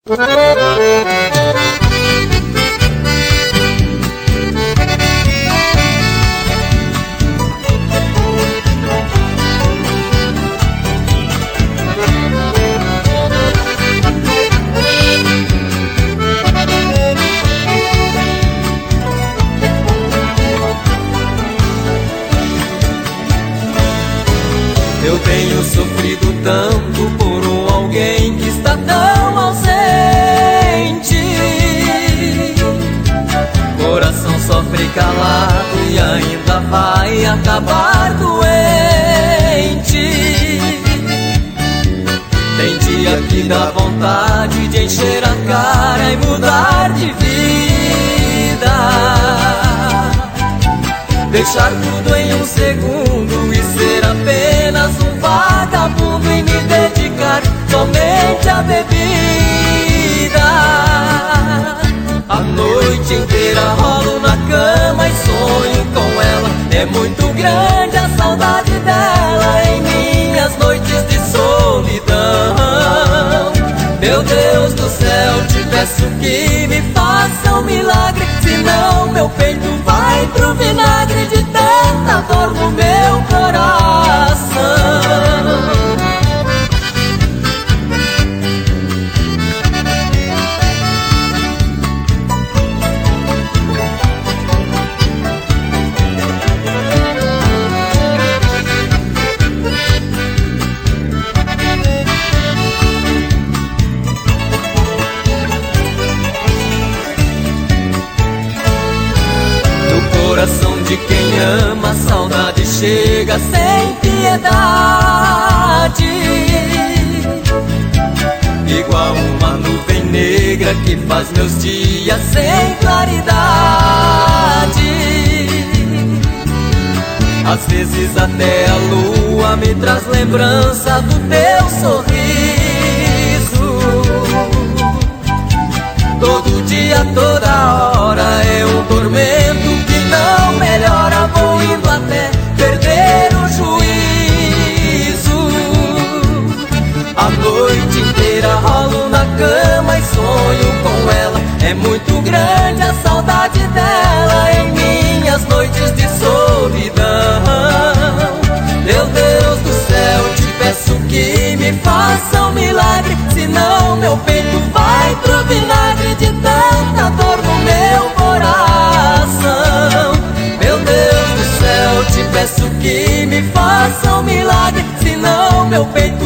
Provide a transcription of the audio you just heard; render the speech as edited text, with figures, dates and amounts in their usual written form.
Eu tenho sofrido tanto por um alguém que está tão ausente. Coração sofre calado e ainda vai acabar doente. Tem dia que dá vontade de encher a cara e mudar de vida, deixar tudo em um segundo e ser apenas um vagabundo e me dedicar somente à bebida. A noite inteira rolo na cama e sonho com ela. É muito grande a saudade dela em minhas noites de solidão. Meu Deus do céu, te peço que me faça um milagre, senão meu peito vai pro vinagre de tanta dor no meu coração. Coração de quem ama, a saudade chega sem piedade, igual uma nuvem negra que faz meus dias sem claridade. Às vezes até a lua me traz lembrança do teu sorriso. Todo dia, toda hora é um tormento que não melhora. Vou indo até perder o juízo. A noite inteira rolo na cama e sonho com ela. É muito grande a saudade dela em minhas noites de solidão. Meu Deus do céu, te peço que me faça um milagre, senão meu peito vai pro vinagre de tanta dor no meu coração. Meu Deus do céu, te peço que me faça um milagre, senão meu peito